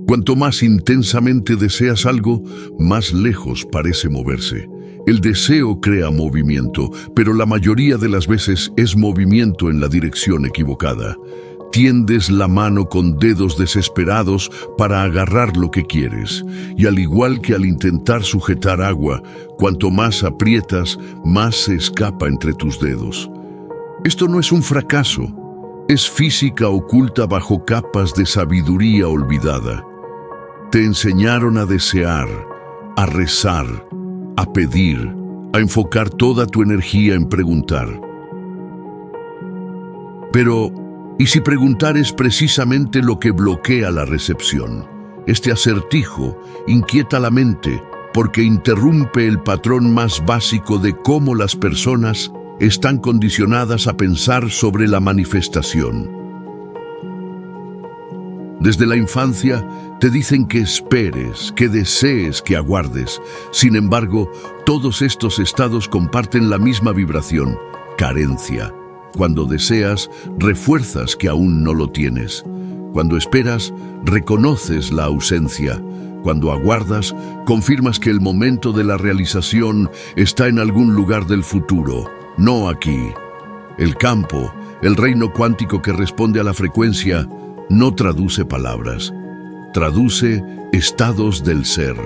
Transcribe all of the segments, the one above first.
Cuanto más intensamente deseas algo, más lejos parece moverse. El deseo crea movimiento, pero la mayoría de las veces es movimiento en la dirección equivocada. Tiendes la mano con dedos desesperados para agarrar lo que quieres, y al igual que al intentar sujetar agua, cuanto más aprietas, más se escapa entre tus dedos. Esto no es un fracaso, es física oculta bajo capas de sabiduría olvidada. Te enseñaron a desear, a rezar, a pedir, a enfocar toda tu energía en preguntar. Pero, ¿y si preguntar es precisamente lo que bloquea la recepción? Este acertijo inquieta la mente porque interrumpe el patrón más básico de cómo las personas están condicionadas a pensar sobre la manifestación. Desde la infancia te dicen que esperes, que desees, que aguardes. Sin embargo, todos estos estados comparten la misma vibración, carencia. Cuando deseas, refuerzas que aún no lo tienes. Cuando esperas, reconoces la ausencia. Cuando aguardas, confirmas que el momento de la realización está en algún lugar del futuro, no aquí. El campo, el reino cuántico que responde a la frecuencia, no traduce palabras, traduce estados del ser.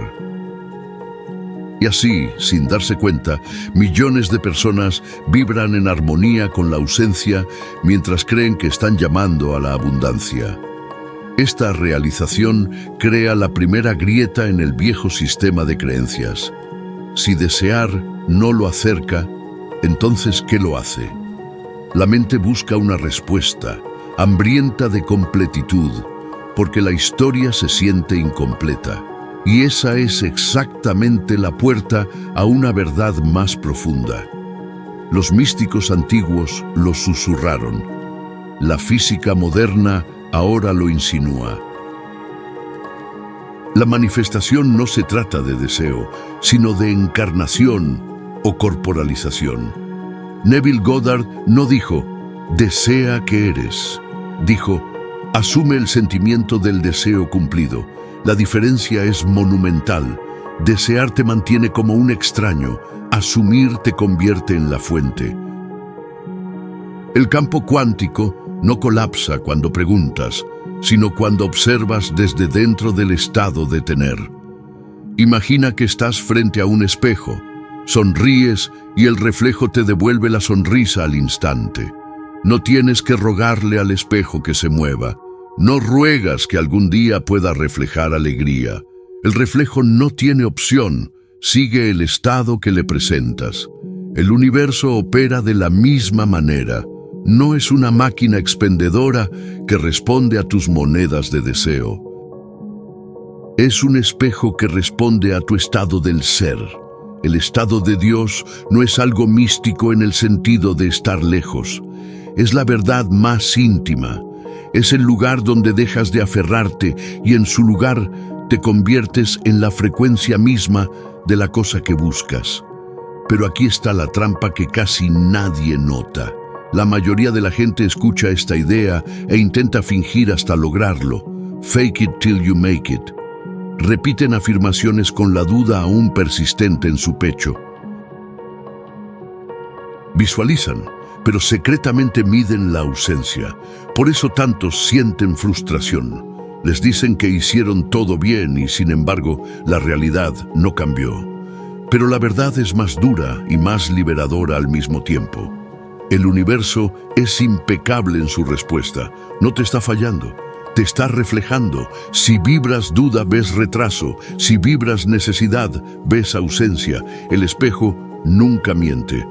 Y así, sin darse cuenta, millones de personas vibran en armonía con la ausencia mientras creen que están llamando a la abundancia. Esta realización crea la primera grieta en el viejo sistema de creencias. Si desear no lo acerca, entonces ¿qué lo hace? La mente busca una respuesta, hambrienta de completitud, porque la historia se siente incompleta. Y esa es exactamente la puerta a una verdad más profunda. Los místicos antiguos lo susurraron. La física moderna ahora lo insinúa. La manifestación no se trata de deseo, sino de encarnación o corporalización. Neville Goddard no dijo, desea que eres. Dijo, asume el sentimiento del deseo cumplido. La diferencia es monumental. Desear te mantiene como un extraño. Asumir te convierte en la fuente. El campo cuántico no colapsa cuando preguntas, sino cuando observas desde dentro del estado de tener. Imagina que estás frente a un espejo. Sonríes y el reflejo te devuelve la sonrisa al instante. No tienes que rogarle al espejo que se mueva. No ruegas que algún día pueda reflejar alegría. El reflejo no tiene opción, sigue el estado que le presentas. El universo opera de la misma manera. No es una máquina expendedora que responde a tus monedas de deseo. Es un espejo que responde a tu estado del ser. El estado de Dios no es algo místico en el sentido de estar lejos. Es la verdad más íntima. Es el lugar donde dejas de aferrarte y en su lugar te conviertes en la frecuencia misma de la cosa que buscas. Pero aquí está la trampa que casi nadie nota. La mayoría de la gente escucha esta idea e intenta fingir hasta lograrlo. Fake it till you make it. Repiten afirmaciones con la duda aún persistente en su pecho. Visualizan, pero secretamente miden la ausencia. Por eso tantos sienten frustración. Les dicen que hicieron todo bien y sin embargo la realidad no cambió. Pero la verdad es más dura y más liberadora al mismo tiempo. El universo es impecable en su respuesta. No te está fallando, te está reflejando. Si vibras duda, ves retraso. Si vibras necesidad, ves ausencia. El espejo nunca miente.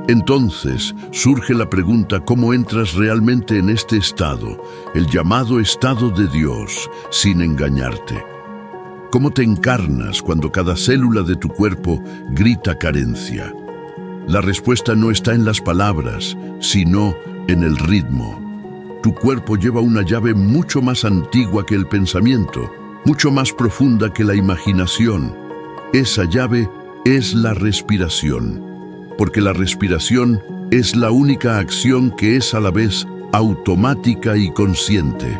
Entonces surge la pregunta, ¿cómo entras realmente en este estado, el llamado estado de Dios, sin engañarte? ¿Cómo te encarnas cuando cada célula de tu cuerpo grita carencia? La respuesta no está en las palabras, sino en el ritmo. Tu cuerpo lleva una llave mucho más antigua que el pensamiento, mucho más profunda que la imaginación. Esa llave es la respiración. Porque la respiración es la única acción que es a la vez automática y consciente.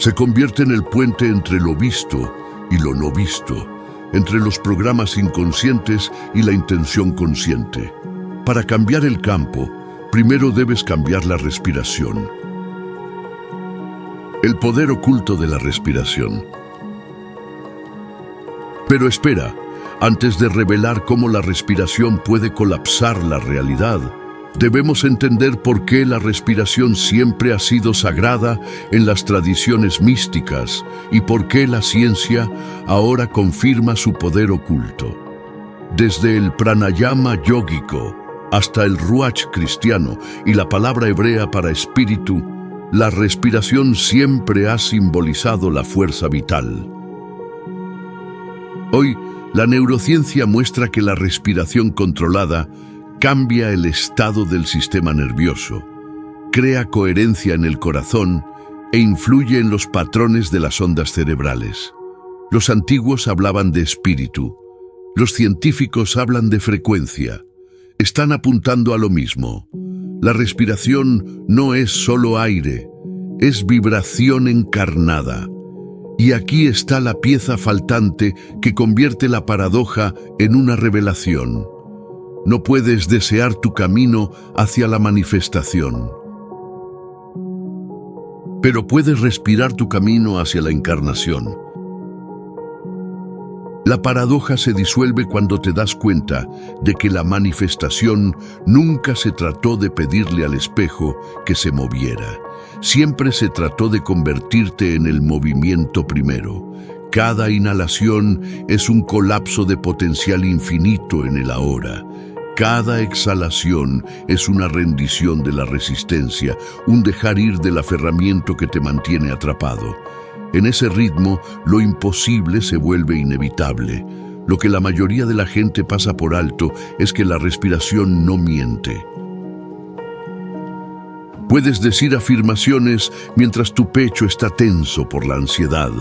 Se convierte en el puente entre lo visto y lo no visto, entre los programas inconscientes y la intención consciente. Para cambiar el campo, primero debes cambiar la respiración. El poder oculto de la respiración. Pero espera, antes de revelar cómo la respiración puede colapsar la realidad, debemos entender por qué la respiración siempre ha sido sagrada en las tradiciones místicas y por qué la ciencia ahora confirma su poder oculto. Desde el pranayama yógico hasta el ruach cristiano y la palabra hebrea para espíritu, la respiración siempre ha simbolizado la fuerza vital. Hoy, la neurociencia muestra que la respiración controlada cambia el estado del sistema nervioso, crea coherencia en el corazón e influye en los patrones de las ondas cerebrales. Los antiguos hablaban de espíritu, los científicos hablan de frecuencia. Están apuntando a lo mismo. La respiración no es solo aire, es vibración encarnada. Y aquí está la pieza faltante que convierte la paradoja en una revelación. No puedes desear tu camino hacia la manifestación, pero puedes respirar tu camino hacia la encarnación. La paradoja se disuelve cuando te das cuenta de que la manifestación nunca se trató de pedirle al espejo que se moviera. Siempre se trató de convertirte en el movimiento primero. Cada inhalación es un colapso de potencial infinito en el ahora. Cada exhalación es una rendición de la resistencia, un dejar ir del aferramiento que te mantiene atrapado. En ese ritmo, lo imposible se vuelve inevitable. Lo que la mayoría de la gente pasa por alto es que la respiración no miente. Puedes decir afirmaciones mientras tu pecho está tenso por la ansiedad.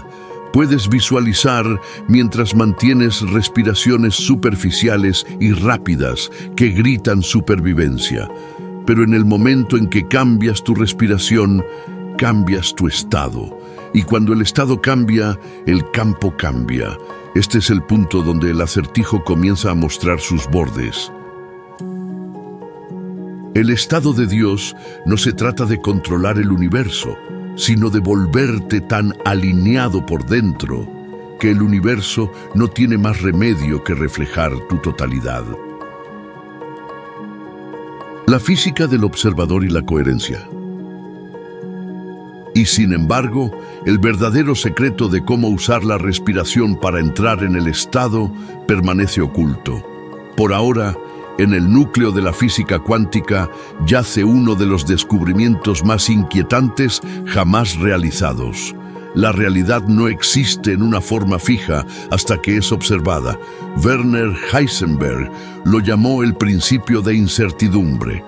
Puedes visualizar mientras mantienes respiraciones superficiales y rápidas que gritan supervivencia. Pero en el momento en que cambias tu respiración, cambias tu estado. Y cuando el estado cambia, el campo cambia. Este es el punto donde el acertijo comienza a mostrar sus bordes. El estado de Dios no se trata de controlar el universo, sino de volverte tan alineado por dentro que el universo no tiene más remedio que reflejar tu totalidad. La física del observador y la coherencia. Y sin embargo, el verdadero secreto de cómo usar la respiración para entrar en el estado permanece oculto. Por ahora, en el núcleo de la física cuántica yace uno de los descubrimientos más inquietantes jamás realizados. La realidad no existe en una forma fija hasta que es observada. Werner Heisenberg lo llamó el principio de incertidumbre.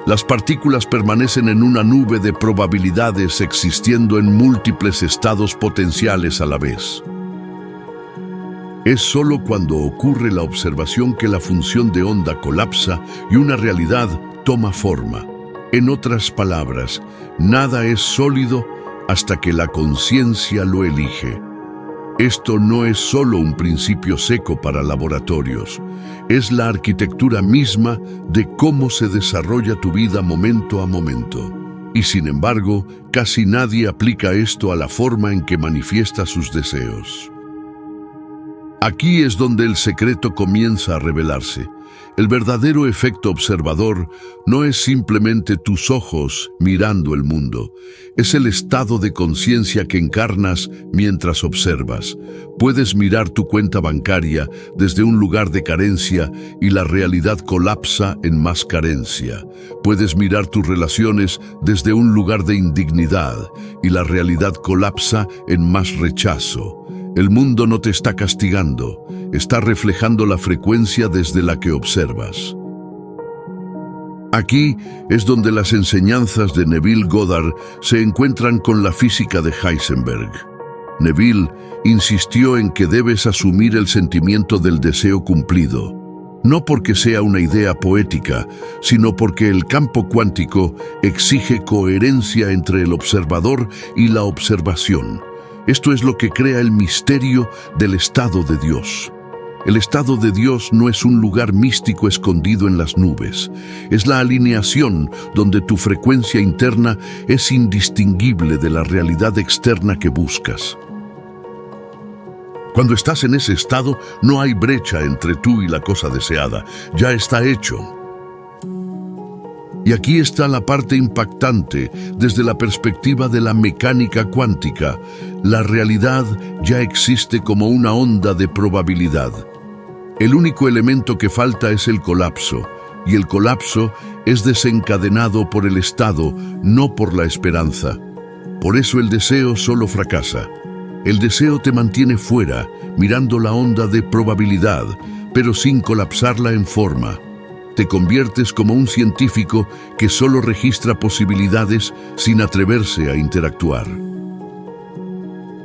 Las partículas permanecen en una nube de probabilidades existiendo en múltiples estados potenciales a la vez. Es solo cuando ocurre la observación que la función de onda colapsa y una realidad toma forma. En otras palabras, nada es sólido hasta que la conciencia lo elige. Esto no es solo un principio seco para laboratorios, es la arquitectura misma de cómo se desarrolla tu vida momento a momento. Y sin embargo, casi nadie aplica esto a la forma en que manifiesta sus deseos. Aquí es donde el secreto comienza a revelarse. El verdadero efecto observador no es simplemente tus ojos mirando el mundo. Es el estado de conciencia que encarnas mientras observas. Puedes mirar tu cuenta bancaria desde un lugar de carencia y la realidad colapsa en más carencia. Puedes mirar tus relaciones desde un lugar de indignidad y la realidad colapsa en más rechazo. El mundo no te está castigando, está reflejando la frecuencia desde la que observas. Aquí es donde las enseñanzas de Neville Goddard se encuentran con la física de Heisenberg. Neville insistió en que debes asumir el sentimiento del deseo cumplido. No porque sea una idea poética, sino porque el campo cuántico exige coherencia entre el observador y la observación. Esto es lo que crea el misterio del estado de Dios. El estado de Dios no es un lugar místico escondido en las nubes. Es la alineación donde tu frecuencia interna es indistinguible de la realidad externa que buscas. Cuando estás en ese estado, no hay brecha entre tú y la cosa deseada. Ya está hecho. Y aquí está la parte impactante desde la perspectiva de la mecánica cuántica. La realidad ya existe como una onda de probabilidad. El único elemento que falta es el colapso, y el colapso es desencadenado por el estado, no por la esperanza. Por eso el deseo solo fracasa. El deseo te mantiene fuera, mirando la onda de probabilidad, pero sin colapsarla en forma. Te conviertes como un científico que solo registra posibilidades sin atreverse a interactuar.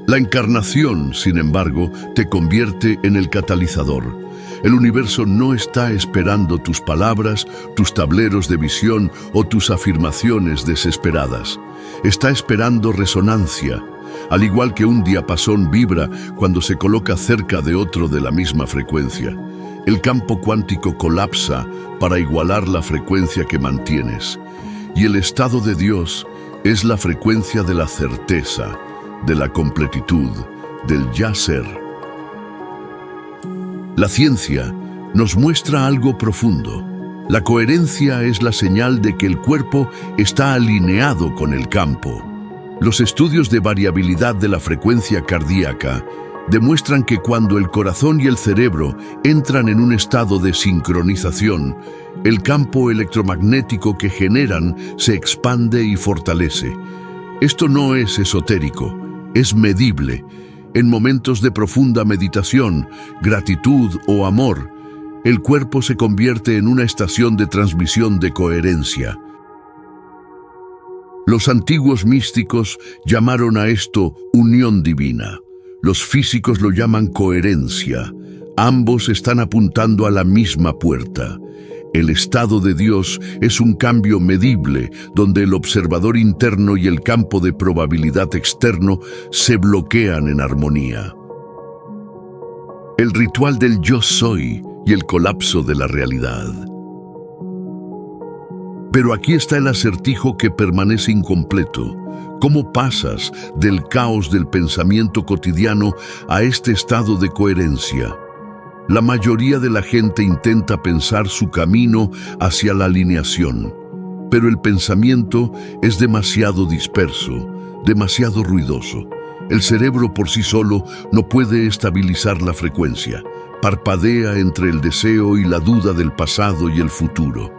La encarnación, sin embargo, te convierte en el catalizador. El universo no está esperando tus palabras, tus tableros de visión o tus afirmaciones desesperadas. Está esperando resonancia. Al igual que un diapasón vibra cuando se coloca cerca de otro de la misma frecuencia. El campo cuántico colapsa para igualar la frecuencia que mantienes. Y el estado de Dios es la frecuencia de la certeza, de la completitud, del ya ser. La ciencia nos muestra algo profundo. La coherencia es la señal de que el cuerpo está alineado con el campo. Los estudios de variabilidad de la frecuencia cardíaca demuestran que cuando el corazón y el cerebro entran en un estado de sincronización, el campo electromagnético que generan se expande y fortalece. Esto no es esotérico, es medible. En momentos de profunda meditación, gratitud o amor, el cuerpo se convierte en una estación de transmisión de coherencia. Los antiguos místicos llamaron a esto unión divina. Los físicos lo llaman coherencia. Ambos están apuntando a la misma puerta. El estado de Dios es un cambio medible donde el observador interno y el campo de probabilidad externo se bloquean en armonía. El ritual del yo soy y el colapso de la realidad. Pero aquí está el acertijo que permanece incompleto. ¿Cómo pasas del caos del pensamiento cotidiano a este estado de coherencia? La mayoría de la gente intenta pensar su camino hacia la alineación, pero el pensamiento es demasiado disperso, demasiado ruidoso. El cerebro por sí solo no puede estabilizar la frecuencia. Parpadea entre el deseo y la duda del pasado y el futuro.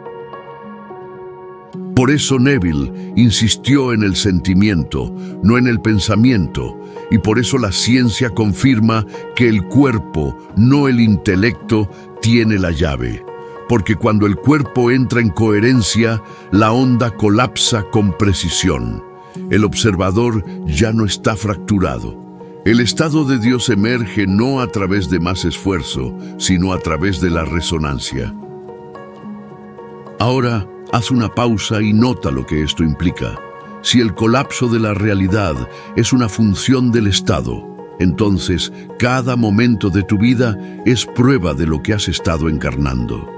Por eso Neville insistió en el sentimiento, no en el pensamiento, y por eso la ciencia confirma que el cuerpo, no el intelecto, tiene la llave. Porque cuando el cuerpo entra en coherencia, la onda colapsa con precisión. El observador ya no está fracturado. El estado de Dios emerge no a través de más esfuerzo, sino a través de la resonancia. Ahora, haz una pausa y nota lo que esto implica. Si el colapso de la realidad es una función del estado, entonces cada momento de tu vida es prueba de lo que has estado encarnando.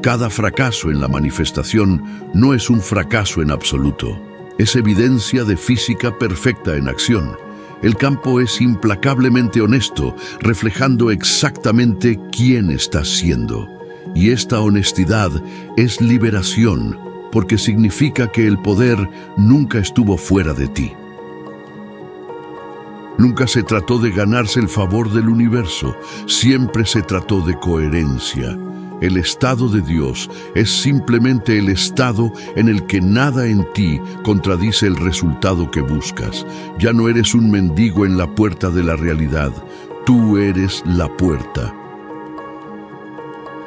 Cada fracaso en la manifestación no es un fracaso en absoluto. Es evidencia de física perfecta en acción. El campo es implacablemente honesto, reflejando exactamente quién estás siendo. Y esta honestidad es liberación, porque significa que el poder nunca estuvo fuera de ti. Nunca se trató de ganarse el favor del universo, siempre se trató de coherencia. El estado de Dios es simplemente el estado en el que nada en ti contradice el resultado que buscas. Ya no eres un mendigo en la puerta de la realidad, tú eres la puerta.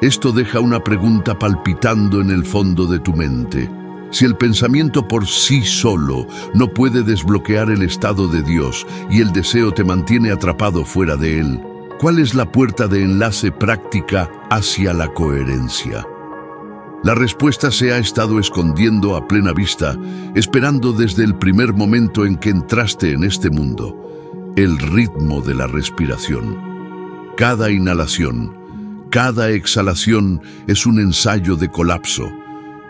Esto deja una pregunta palpitando en el fondo de tu mente. Si el pensamiento por sí solo no puede desbloquear el estado de Dios y el deseo te mantiene atrapado fuera de él, ¿Cuál es la puerta de enlace práctica hacia la coherencia? La respuesta se ha estado escondiendo a plena vista, esperando desde el primer momento en que entraste en este mundo: el ritmo de la respiración. Cada inhalación, cada exhalación es un ensayo de colapso,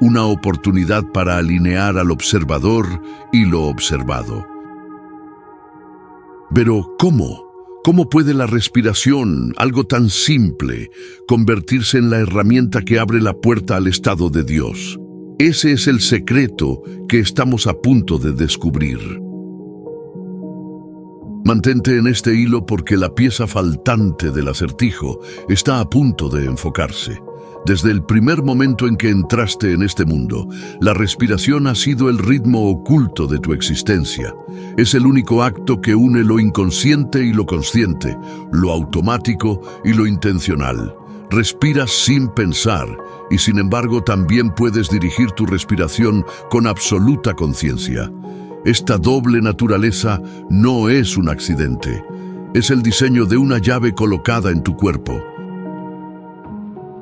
una oportunidad para alinear al observador y lo observado. Pero, ¿cómo? ¿Cómo puede la respiración, algo tan simple, convertirse en la herramienta que abre la puerta al estado de Dios? Ese es el secreto que estamos a punto de descubrir. Mantente en este hilo porque la pieza faltante del acertijo está a punto de enfocarse. Desde el primer momento en que entraste en este mundo, la respiración ha sido el ritmo oculto de tu existencia. Es el único acto que une lo inconsciente y lo consciente, lo automático y lo intencional. Respiras sin pensar y sin embargo también puedes dirigir tu respiración con absoluta conciencia. Esta doble naturaleza no es un accidente. Es el diseño de una llave colocada en tu cuerpo.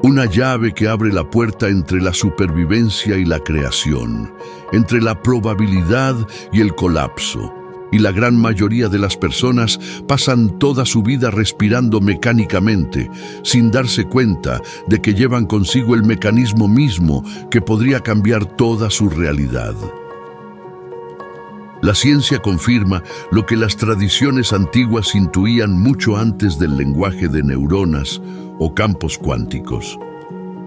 Una llave que abre la puerta entre la supervivencia y la creación, entre la probabilidad y el colapso. Y la gran mayoría de las personas pasan toda su vida respirando mecánicamente, sin darse cuenta de que llevan consigo el mecanismo mismo que podría cambiar toda su realidad. La ciencia confirma lo que las tradiciones antiguas intuían mucho antes del lenguaje de neuronas o campos cuánticos.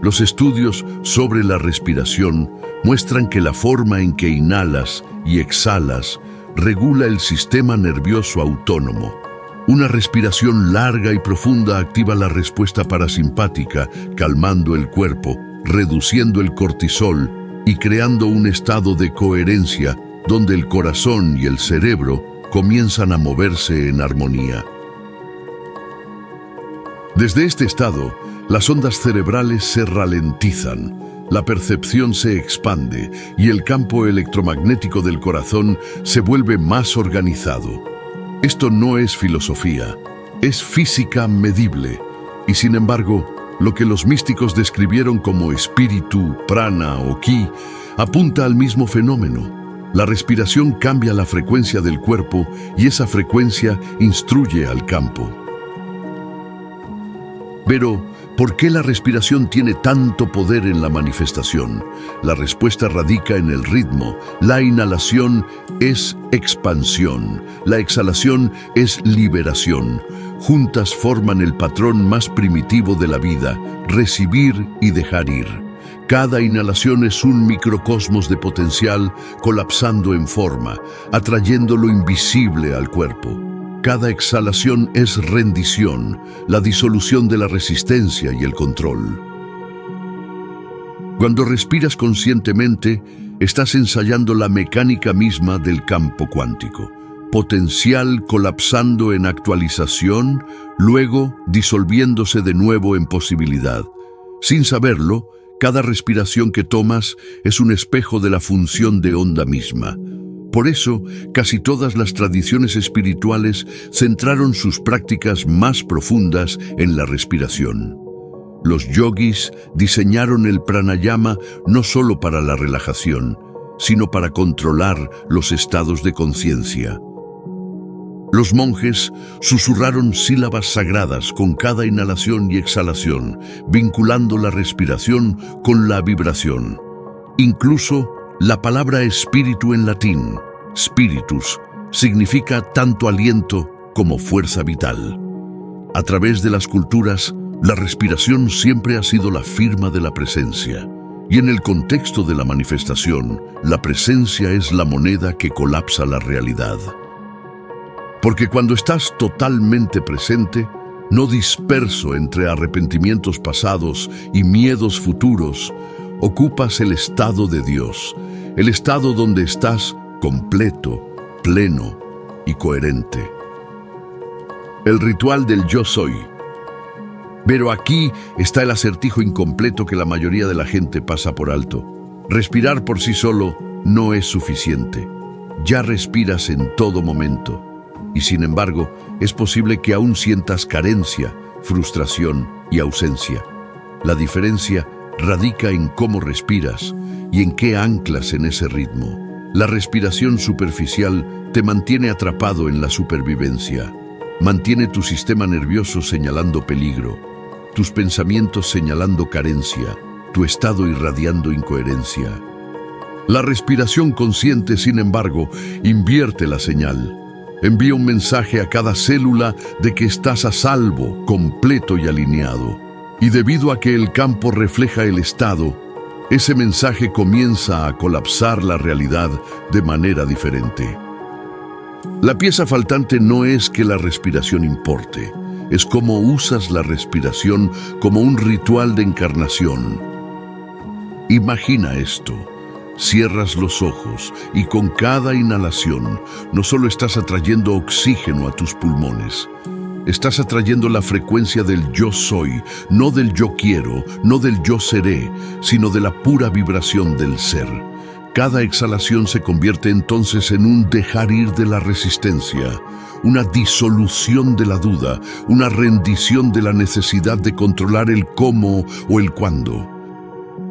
Los estudios sobre la respiración muestran que la forma en que inhalas y exhalas regula el sistema nervioso autónomo. Una respiración larga y profunda activa la respuesta parasimpática, calmando el cuerpo, reduciendo el cortisol y creando un estado de coherencia donde el corazón y el cerebro comienzan a moverse en armonía. Desde este estado, las ondas cerebrales se ralentizan, la percepción se expande y el campo electromagnético del corazón se vuelve más organizado. Esto no es filosofía, es física medible, y sin embargo, lo que los místicos describieron como espíritu, prana o ki, apunta al mismo fenómeno. La respiración cambia la frecuencia del cuerpo y esa frecuencia instruye al campo. Pero, ¿por qué la respiración tiene tanto poder en la manifestación? La respuesta radica en el ritmo. La inhalación es expansión, la exhalación es liberación. Juntas forman el patrón más primitivo de la vida: recibir y dejar ir. Cada inhalación es un microcosmos de potencial colapsando en forma, atrayendo lo invisible al cuerpo. Cada exhalación es rendición, la disolución de la resistencia y el control. Cuando respiras conscientemente, estás ensayando la mecánica misma del campo cuántico. Potencial colapsando en actualización, luego disolviéndose de nuevo en posibilidad. Sin saberlo, cada respiración que tomas es un espejo de la función de onda misma. Por eso, casi todas las tradiciones espirituales centraron sus prácticas más profundas en la respiración. Los yogis diseñaron el pranayama no solo para la relajación, sino para controlar los estados de conciencia. Los monjes susurraron sílabas sagradas con cada inhalación y exhalación, vinculando la respiración con la vibración. Incluso la palabra espíritu en latín, spiritus, significa tanto aliento como fuerza vital. A través de las culturas, la respiración siempre ha sido la firma de la presencia. Y en el contexto de la manifestación, la presencia es la moneda que colapsa la realidad. Porque cuando estás totalmente presente, no disperso entre arrepentimientos pasados y miedos futuros, ocupas el estado de Dios, el estado donde estás completo, pleno y coherente. El ritual del yo soy. Pero aquí está el acertijo incompleto que la mayoría de la gente pasa por alto. Respirar por sí solo no es suficiente. Ya respiras en todo momento. Y sin embargo, es posible que aún sientas carencia, frustración y ausencia. La diferencia radica en cómo respiras y en qué anclas en ese ritmo. La respiración superficial te mantiene atrapado en la supervivencia. Mantiene tu sistema nervioso señalando peligro, tus pensamientos señalando carencia, tu estado irradiando incoherencia. La respiración consciente, sin embargo, invierte la señal. Envía un mensaje a cada célula de que estás a salvo, completo y alineado. Y debido a que el campo refleja el estado, ese mensaje comienza a colapsar la realidad de manera diferente. La pieza faltante no es que la respiración importe, es cómo usas la respiración como un ritual de encarnación. Imagina esto. Cierras los ojos y con cada inhalación no solo estás atrayendo oxígeno a tus pulmones, estás atrayendo la frecuencia del yo soy, no del yo quiero, no del yo seré, sino de la pura vibración del ser. Cada exhalación se convierte entonces en un dejar ir de la resistencia, una disolución de la duda, una rendición de la necesidad de controlar el cómo o el cuándo.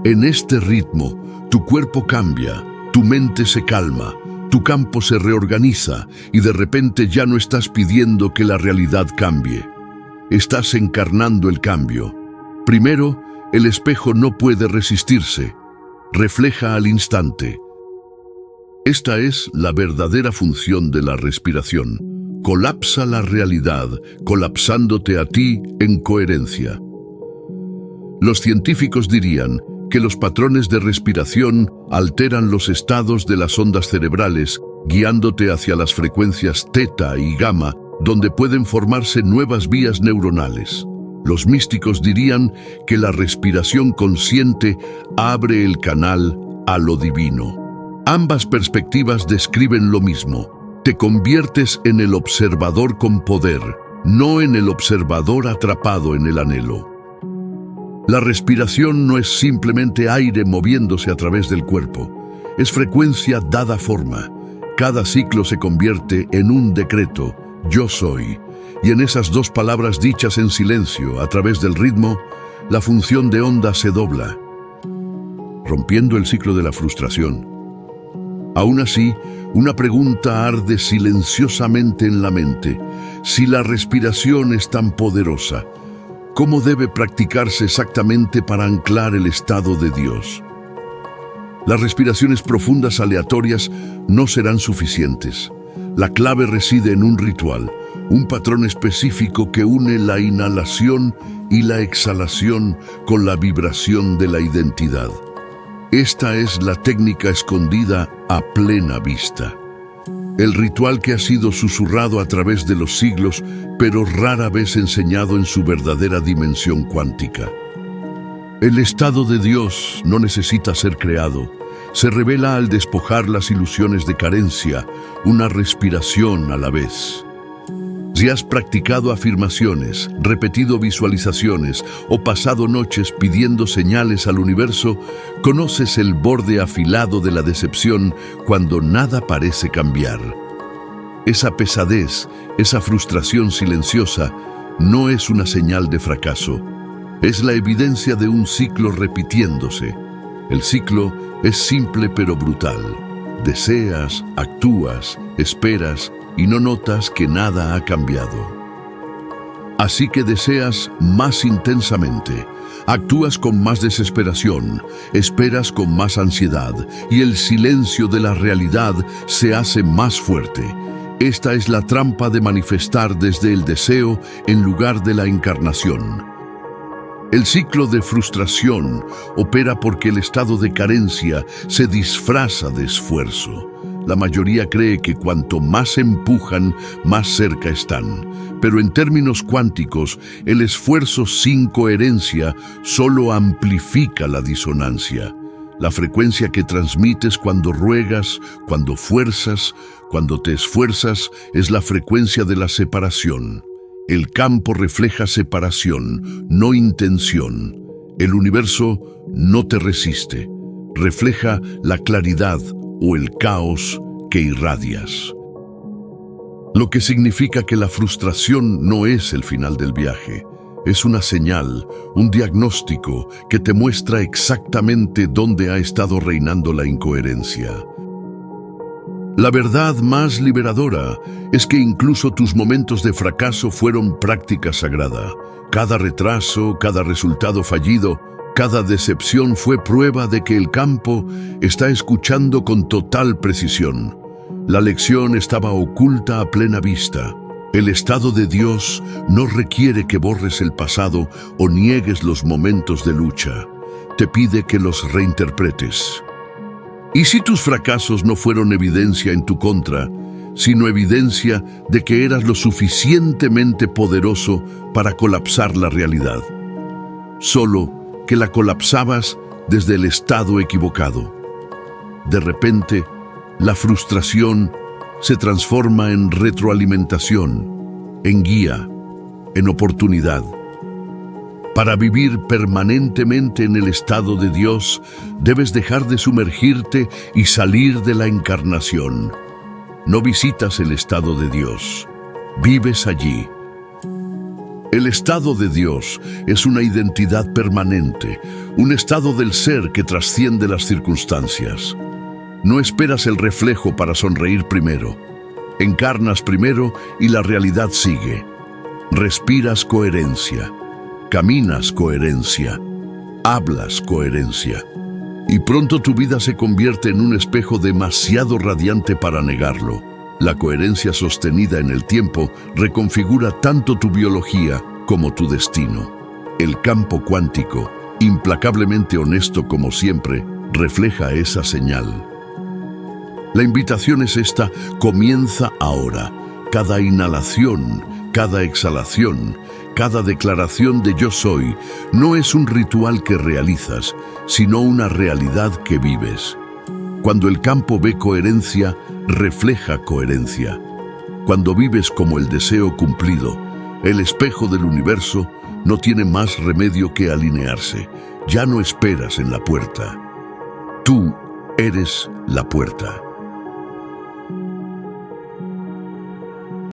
En este ritmo, tu cuerpo cambia, tu mente se calma, tu campo se reorganiza y de repente ya no estás pidiendo que la realidad cambie. Estás encarnando el cambio. Primero, el espejo no puede resistirse. Refleja al instante. Esta es la verdadera función de la respiración. Colapsa la realidad, colapsándote a ti en coherencia. Los científicos dirían que los patrones de respiración alteran los estados de las ondas cerebrales, guiándote hacia las frecuencias teta y gamma, donde pueden formarse nuevas vías neuronales. Los místicos dirían que la respiración consciente abre el canal a lo divino. Ambas perspectivas describen lo mismo. Te conviertes en el observador con poder, no en el observador atrapado en el anhelo. La respiración no es simplemente aire moviéndose a través del cuerpo, es frecuencia dada forma. Cada ciclo se convierte en un decreto, yo soy, y en esas dos palabras dichas en silencio a través del ritmo, la función de onda se dobla, rompiendo el ciclo de la frustración. Aún así, una pregunta arde silenciosamente en la mente. Si la respiración es tan poderosa, ¿cómo debe practicarse exactamente para anclar el estado de Dios? Las respiraciones profundas aleatorias no serán suficientes. La clave reside en un ritual, un patrón específico que une la inhalación y la exhalación con la vibración de la identidad. Esta es la técnica escondida a plena vista. El ritual que ha sido susurrado a través de los siglos, pero rara vez enseñado en su verdadera dimensión cuántica. El estado de Dios no necesita ser creado. Se revela al despojar las ilusiones de carencia, una respiración a la vez. Si has practicado afirmaciones, repetido visualizaciones o pasado noches pidiendo señales al universo, conoces el borde afilado de la decepción cuando nada parece cambiar. Esa pesadez, esa frustración silenciosa, no es una señal de fracaso. Es la evidencia de un ciclo repitiéndose. El ciclo es simple pero brutal. Deseas, actúas, esperas y no notas que nada ha cambiado. Así que deseas más intensamente, actúas con más desesperación, esperas con más ansiedad y el silencio de la realidad se hace más fuerte. Esta es la trampa de manifestar desde el deseo en lugar de la encarnación. El ciclo de frustración opera porque el estado de carencia se disfraza de esfuerzo. La mayoría cree que cuanto más empujan, más cerca están. Pero en términos cuánticos, el esfuerzo sin coherencia solo amplifica la disonancia. La frecuencia que transmites cuando ruegas, cuando fuerzas, cuando te esfuerzas, es la frecuencia de la separación. El campo refleja separación, no intención. El universo no te resiste, refleja la claridad o el caos que irradias. lo que significa que la frustración no es el final del viaje. Es una señal, un diagnóstico que te muestra exactamente dónde ha estado reinando la incoherencia. La verdad más liberadora es que incluso tus momentos de fracaso fueron práctica sagrada. Cada retraso, cada resultado fallido, cada decepción fue prueba de que el campo está escuchando con total precisión. La lección estaba oculta a plena vista. El estado de Dios no requiere que borres el pasado o niegues los momentos de lucha. Te pide que los reinterpretes. ¿Y si tus fracasos no fueron evidencia en tu contra, sino evidencia de que eras lo suficientemente poderoso para colapsar la realidad? Solo que la colapsabas desde el estado equivocado. De repente, la frustración se transforma en retroalimentación, en guía, en oportunidad. Para vivir permanentemente en el estado de Dios, debes dejar de sumergirte y salir de la encarnación. No visitas el estado de Dios, vives allí. El estado de Dios es una identidad permanente, un estado del ser que trasciende las circunstancias. No esperas el reflejo para sonreír primero. Encarnas primero y la realidad sigue. Respiras coherencia. Caminas coherencia, hablas coherencia, y pronto tu vida se convierte en un espejo demasiado radiante para negarlo. La coherencia sostenida en el tiempo reconfigura tanto tu biología como tu destino. El campo cuántico, implacablemente honesto como siempre, refleja esa señal. La invitación es esta: comienza ahora. Cada inhalación, cada exhalación, cada declaración de yo soy no es un ritual que realizas, sino una realidad que vives. Cuando el campo ve coherencia, refleja coherencia. Cuando vives como el deseo cumplido, el espejo del universo no tiene más remedio que alinearse. Ya no esperas en la puerta. Tú eres la puerta.